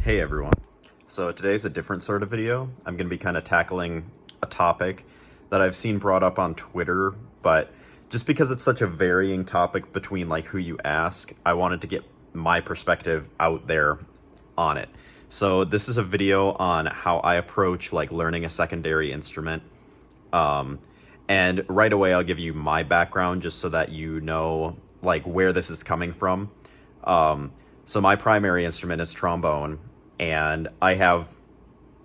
Hey everyone. So today's a different sort of video. I'm going to be kind of tackling a topic that I've seen brought up on Twitter, but just because it's such a varying topic between like who you ask, I wanted to get my perspective out there on it. So this is a video on how I approach like learning a secondary instrument. Um, and right away I'll give you my background just so that you know like where this is coming from. Um, so my primary instrument is trombone, and I have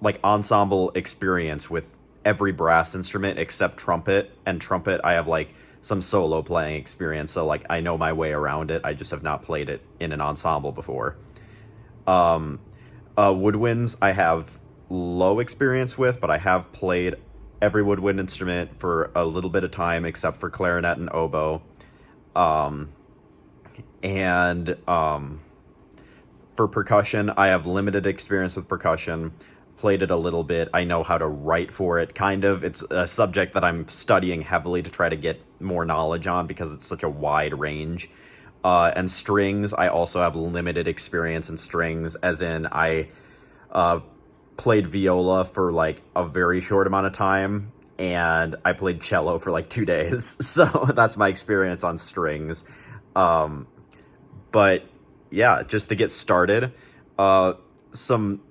like ensemble experience with every brass instrument except trumpet. And trumpet, I have like some solo playing experience, so like I know my way around it. I just have not played it in an ensemble before. Um, Woodwinds, I have low experience with, but I have played every woodwind instrument for a little bit of time except for clarinet and oboe. Um, and For percussion, I have limited experience with percussion. Played it a little bit. I know how to write for it, kind of. It's a subject that I'm studying heavily to try to get more knowledge on because it's such a wide range. And strings, I also have limited experience in strings, as in I uh, played viola for like a very short amount of time, and I played cello for like 2 days. So that's my experience on strings. Um, but yeah, just to get started, some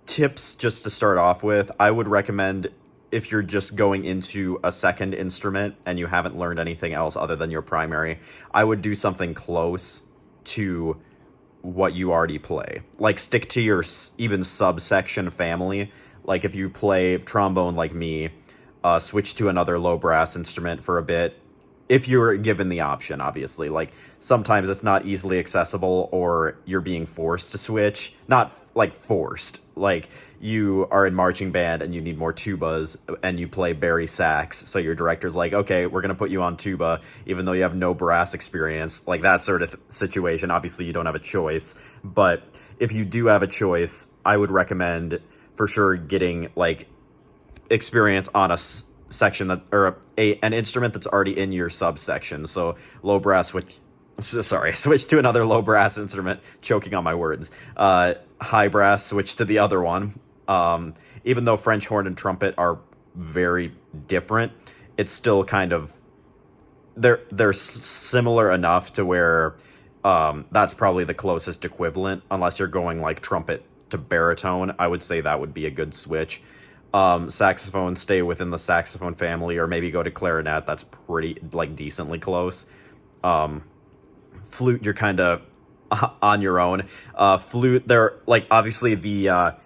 tips just to start off with. I would recommend, if you're just going into a second instrument and you haven't learned anything else other than your primary, I would do something close to what you already play. Like stick to your even subsection family. Like if you play trombone like me, switch to another low brass instrument for a bit, if you're given the option, obviously. Like sometimes it's not easily accessible, or you're being forced to switch. Not like forced, like you are in marching band and you need more tubas and you play bari sax, so your director's like, okay, we're gonna put you on tuba even though you have no brass experience. Like that sort of situation. Obviously you don't have a choice, but if you do have a choice, I would recommend for sure getting like experience on a section that, or an instrument that's already in your subsection. So low brass, which sorry, switch to another low brass instrument, choking on my words. High brass, switch to the other one. Even though French horn and trumpet are very different, it's still kind of, they're similar enough to where that's probably the closest equivalent, unless you're going like trumpet to baritone. I would say that would be a good switch. Saxophone, stay within the saxophone family, or maybe go to clarinet. That's pretty like decently close. Flute, you're kind of on your own. Flute, they're like, obviously the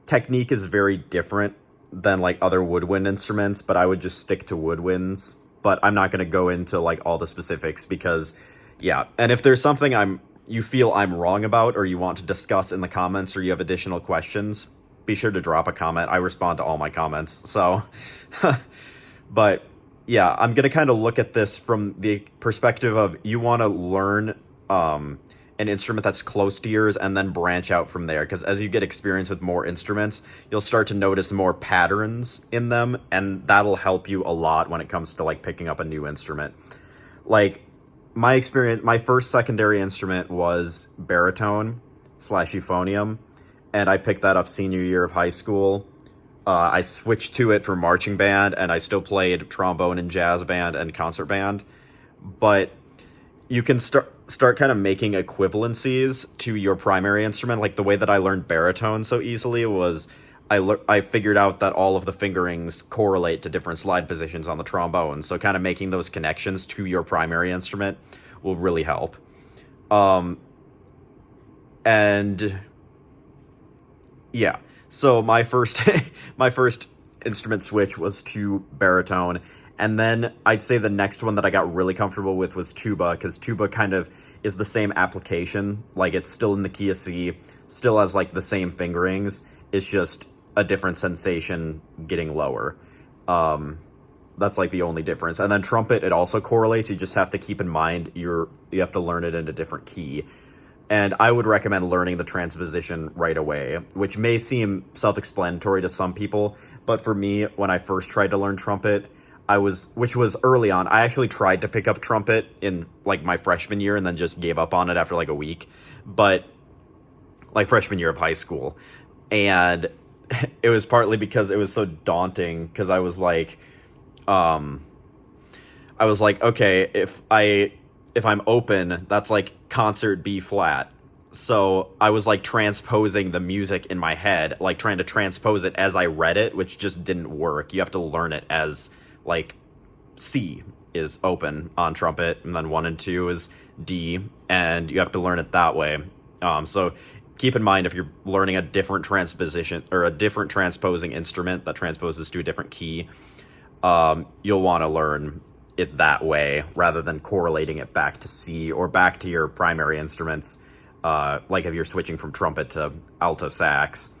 technique is very different than like other woodwind instruments, but I would just stick to woodwinds. But I'm not going to go into like all the specifics because, yeah. And if there's something you feel I'm wrong about, or you want to discuss in the comments, or you have additional questions, be sure to drop a comment. I respond to all my comments. So, but yeah, I'm going to kind of look at this from the perspective of, you want to learn an instrument that's close to yours and then branch out from there. Because as you get experience with more instruments, you'll start to notice more patterns in them, and that'll help you a lot when it comes to like picking up a new instrument. Like my experience, my first secondary instrument was baritone / euphonium, and I picked that up senior year of high school. I switched to it for marching band, and I still played trombone and jazz band and concert band. But you can start kind of making equivalencies to your primary instrument. Like the way that I learned baritone so easily was I figured out that all of the fingerings correlate to different slide positions on the trombone. So kind of making those connections to your primary instrument will really help. And yeah, so my first my first instrument switch was to baritone, and then I'd say the next one that I got really comfortable with was tuba, because tuba kind of is the same application. Like it's still in the key of C, still has like the same fingerings. It's just a different sensation getting lower. That's like the only difference. And then trumpet, it also correlates. You just have to keep in mind you have to learn it in a different key. And I would recommend learning the transposition right away, which may seem self-explanatory to some people, but for me, when I first tried to learn trumpet, which was early on, I actually tried to pick up trumpet in like my freshman year and then just gave up on it after like a week. But like freshman year of high school. And it was partly because it was so daunting, because um I was like, okay, if I'm open, that's like concert B flat. So I was like transposing the music in my head, like trying to transpose it as I read it, which just didn't work. You have to learn it as like C is open on trumpet, and then 1 and 2 is D, and you have to learn it that way. So keep in mind, if you're learning a different transposition or a different transposing instrument that transposes to a different key, you'll want to learn it that way rather than correlating it back to C or back to your primary instruments. Like if you're switching from trumpet to alto sax,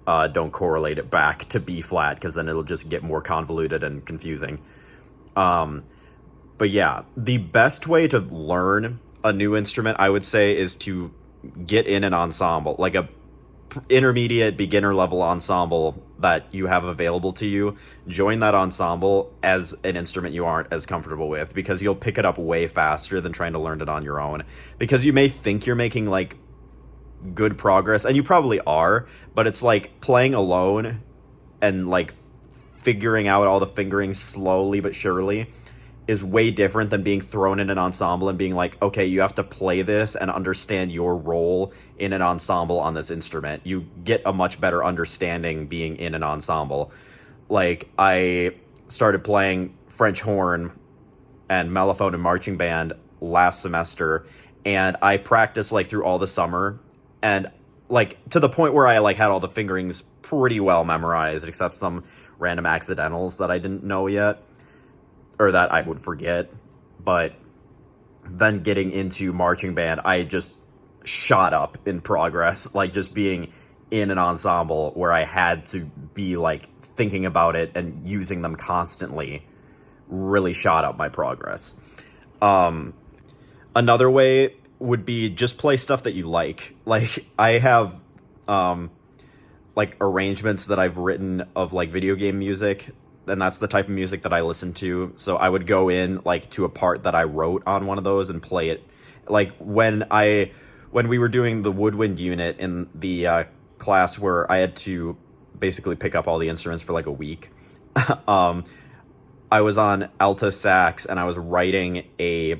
don't correlate it back to B flat, because then it'll just get more convoluted and confusing. But yeah, the best way to learn a new instrument, I would say, is to get in an ensemble, like a intermediate beginner level ensemble that you have available to you. Join that ensemble as an instrument you aren't as comfortable with, because you'll pick it up way faster than trying to learn it on your own. Because you may think you're making like good progress, and you probably are, but it's like playing alone and like figuring out all the fingerings slowly but surely is way different than being thrown in an ensemble and being like, okay, you have to play this and understand your role in an ensemble on this instrument. You get a much better understanding being in an ensemble. Like, I started playing French horn and mellophone and marching band last semester, and I practiced like through all the summer, and like to the point where I like had all the fingerings pretty well memorized, except some random accidentals that I didn't know yet, or that I would forget. But then getting into marching band, I just shot up in progress, like just being in an ensemble where I had to be like thinking about it and using them constantly really shot up my progress. Another way would be just play stuff that you like. Like, I have like arrangements that I've written of like video game music, and that's the type of music that I listen to. So I would go in like to a part that I wrote on one of those and play it. Like when we were doing the woodwind unit in the class where I had to basically pick up all the instruments for like a week, I was on alto sax, and I was writing a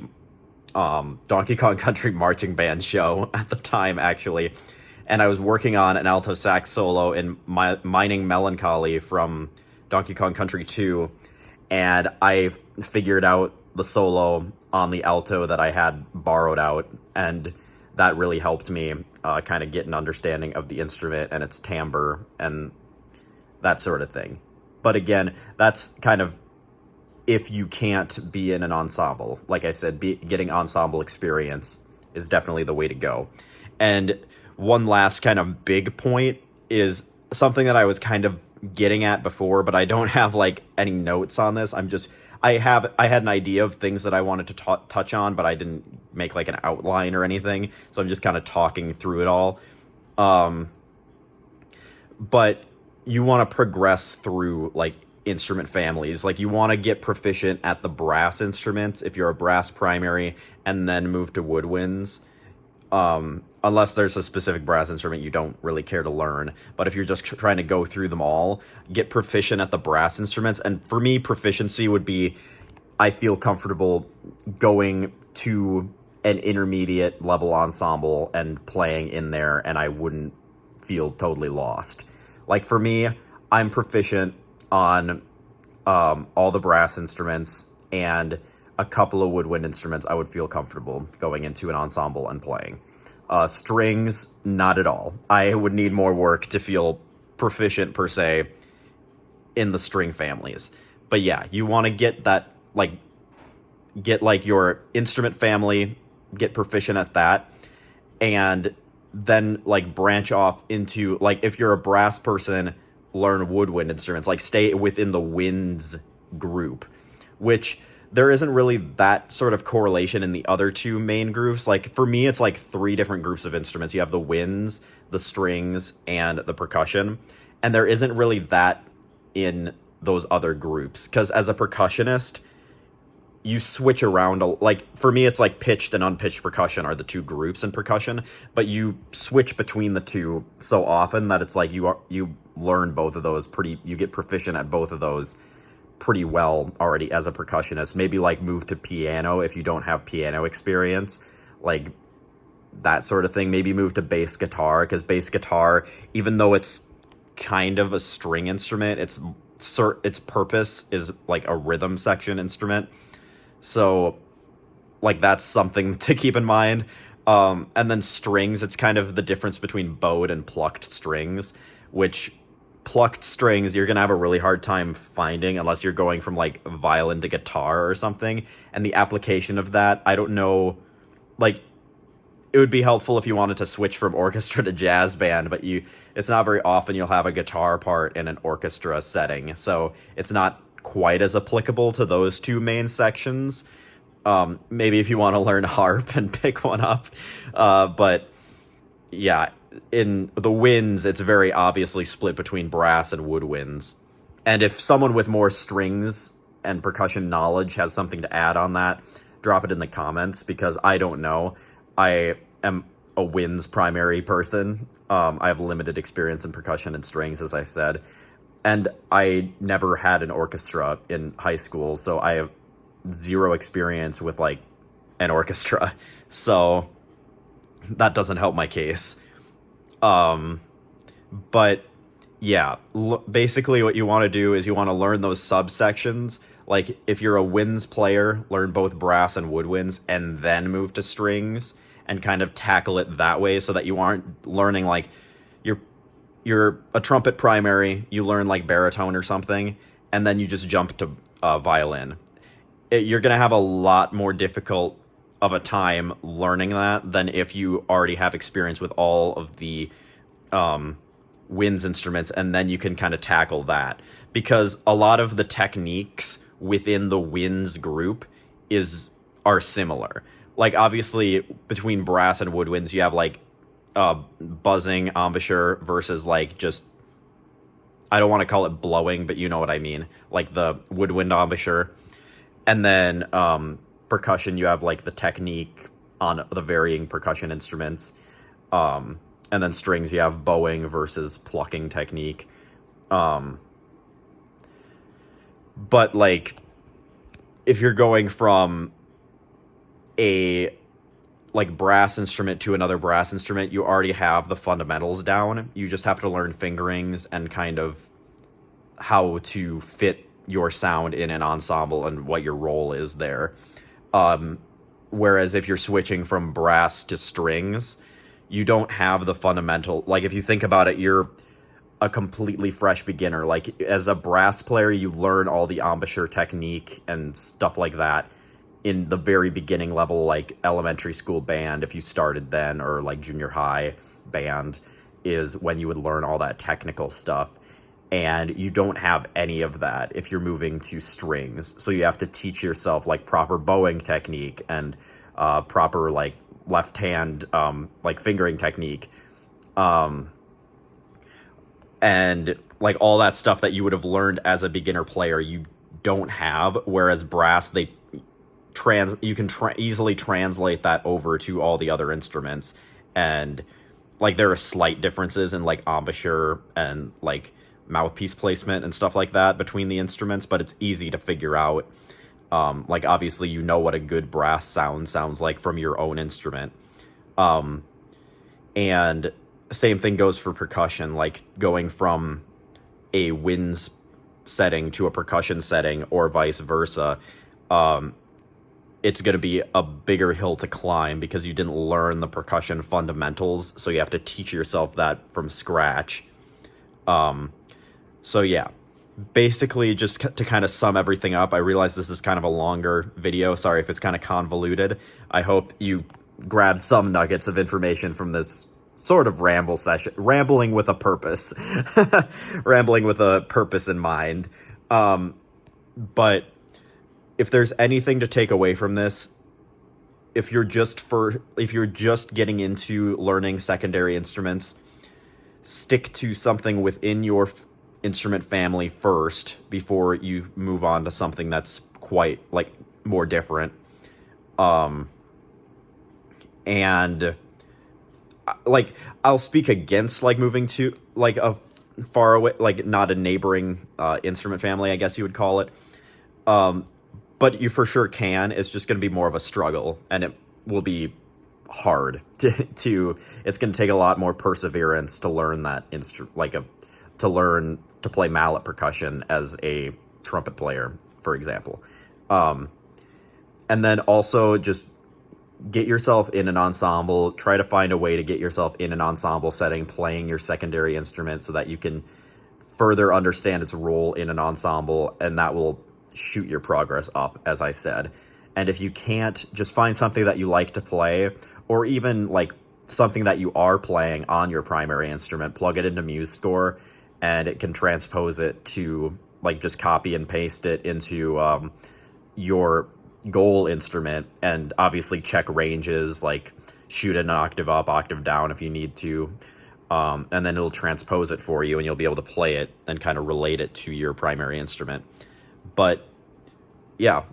Donkey Kong Country marching band show at the time, actually. And I was working on an alto sax solo in Mining Melancholy from Donkey Kong Country 2, and I figured out the solo on the alto that I had borrowed out, and that really helped me kind of get an understanding of the instrument and its timbre and that sort of thing. But again, that's kind of if you can't be in an ensemble. Like I said, getting ensemble experience is definitely the way to go. And one last kind of big point is something that I was kind of getting at before, but I don't have like any notes on this. I had an idea of things that I wanted to touch on, but I didn't make like an outline or anything. So I'm just kind of talking through it all. But you want to progress through like instrument families. Like, you want to get proficient at the brass instruments if you're a brass primary, and then move to woodwinds. Unless there's a specific brass instrument you don't really care to learn. But if you're just trying to go through them all, get proficient at the brass instruments. And for me, proficiency would be, I feel comfortable going to an intermediate level ensemble and playing in there, and I wouldn't feel totally lost. Like, for me, I'm proficient on all the brass instruments, and a couple of woodwind instruments I would feel comfortable going into an ensemble and playing. Strings, not at all. I would need more work to feel proficient, per se, in the string families. But yeah, you want to get that, like, get like your instrument family, get proficient at that, and then like branch off into, like, if you're a brass person, learn woodwind instruments, like stay within the winds group, which there isn't really that sort of correlation in the other two main groups. Like, for me, it's like 3 different groups of instruments. You have the winds, the strings, and the percussion. And there isn't really that in those other groups, because as a percussionist, you switch around like for me it's like pitched and unpitched percussion are the two groups in percussion, but you switch between the two so often that it's like you learn both of those pretty, you get proficient at both of those pretty well already as a percussionist. Maybe like move to piano if you don't have piano experience, like that sort of thing. Maybe move to bass guitar, because bass guitar, even though it's kind of a string instrument, its purpose is like a rhythm section instrument. So like that's something to keep in mind. And then strings, it's kind of the difference between bowed and plucked strings, which plucked strings you're gonna have a really hard time finding unless you're going from like violin to guitar or something. And the application of that, I don't know, like it would be helpful if you wanted to switch from orchestra to jazz band, but it's not very often you'll have a guitar part in an orchestra setting, so it's not quite as applicable to those two main sections. Maybe if you want to learn harp and pick one up, but yeah, in the winds, it's very obviously split between brass and woodwinds. And if someone with more strings and percussion knowledge has something to add on that, drop it in the comments, because I don't know. I am a winds primary person. I have limited experience in percussion and strings, as I said. And I never had an orchestra in high school, so I have zero experience with like an orchestra. So that doesn't help my case. But yeah, basically what you want to do is you want to learn those subsections. Like if you're a winds player, learn both brass and woodwinds and then move to strings and kind of tackle it that way, so that you aren't learning like you're a trumpet primary, you learn like baritone or something, and then you just jump to violin. You're going to have a lot more difficult of a time learning that than if you already have experience with all of the winds instruments, and then you can kind of tackle that, because a lot of the techniques within the winds group are similar. Like obviously between brass and woodwinds you have like buzzing embouchure versus like just, I don't want to call it blowing, but you know what I mean, like the woodwind embouchure. And then percussion, you have like the technique on the varying percussion instruments. And then strings, you have bowing versus plucking technique. But like if you're going from a like brass instrument to another brass instrument, you already have the fundamentals down. You just have to learn fingerings and kind of how to fit your sound in an ensemble and what your role is there. Whereas if you're switching from brass to strings, you don't have the fundamental, like if you think about it, you're a completely fresh beginner. Like as a brass player, you learn all the embouchure technique and stuff like that in the very beginning level, like elementary school band, if you started then, or like junior high band is when you would learn all that technical stuff. And you don't have any of that if you're moving to strings. So you have to teach yourself like proper bowing technique and proper like left hand like fingering technique. And like all that stuff that you would have learned as a beginner player, you don't have. Whereas brass, you can easily translate that over to all the other instruments. And like there are slight differences in like embouchure and like mouthpiece placement and stuff like that between the instruments, but it's easy to figure out. Like obviously you know what a good brass sounds like from your own instrument. And same thing goes for percussion, like going from a winds setting to a percussion setting or vice versa. It's going to be a bigger hill to climb because you didn't learn the percussion fundamentals, so you have to teach yourself that from scratch. So yeah, basically just to kind of sum everything up, I realize this is kind of a longer video. Sorry if it's kind of convoluted. I hope you grabbed some nuggets of information from this sort of rambling with a purpose, rambling with a purpose in mind. But if there's anything to take away from this, if you're just getting into learning secondary instruments, stick to something within your instrument family first before you move on to something that's quite like more different. Um, and like I'll speak against like moving to like a far away, like not a neighboring instrument family, I guess you would call it. Um, but you for sure can. It's just going to be more of a struggle, and it will be hard to it's going to take a lot more perseverance to learn that to learn to play mallet percussion as a trumpet player, for example. Um, and then also just get yourself in an ensemble, try to find a way to get yourself in an ensemble setting playing your secondary instrument so that you can further understand its role in an ensemble, and that will shoot your progress up, as I said. And if you can't, just find something that you like to play, or even like something that you are playing on your primary instrument, plug it into MuseScore, and it can transpose it to like just copy and paste it into your goal instrument, and obviously check ranges, like shoot an octave up, octave down if you need to. And then it'll transpose it for you, and you'll be able to play it and kind of relate it to your primary instrument. But yeah,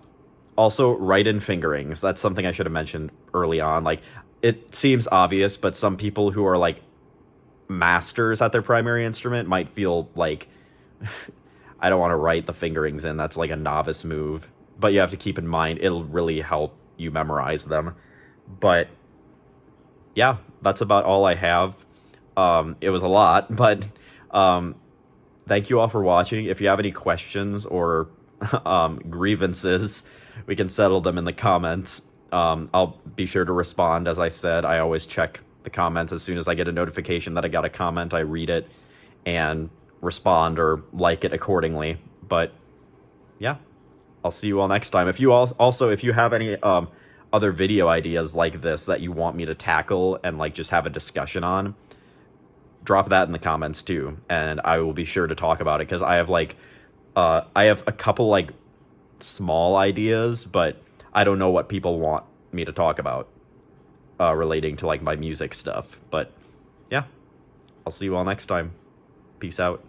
also write in fingerings. That's something I should have mentioned early on. Like, it seems obvious, but some people who are like masters at their primary instrument might feel like I don't want to write the fingerings in. That's like a novice move. But you have to keep in mind it'll really help you memorize them. But yeah, that's about all I have. It was a lot, but thank you all for watching. If you have any questions or grievances, we can settle them in the comments. I'll be sure to respond. As I said, I always check the comments. As soon as I get a notification that I got a comment, I read it and respond or like it accordingly. But yeah, I'll see you all next time. If you also, if you have any other video ideas like this that you want me to tackle and like just have a discussion on, drop that in the comments too, and I will be sure to talk about it, because I have like I have a couple like small ideas, but I don't know what people want me to talk about relating to like my music stuff. But yeah, I'll see you all next time. Peace out.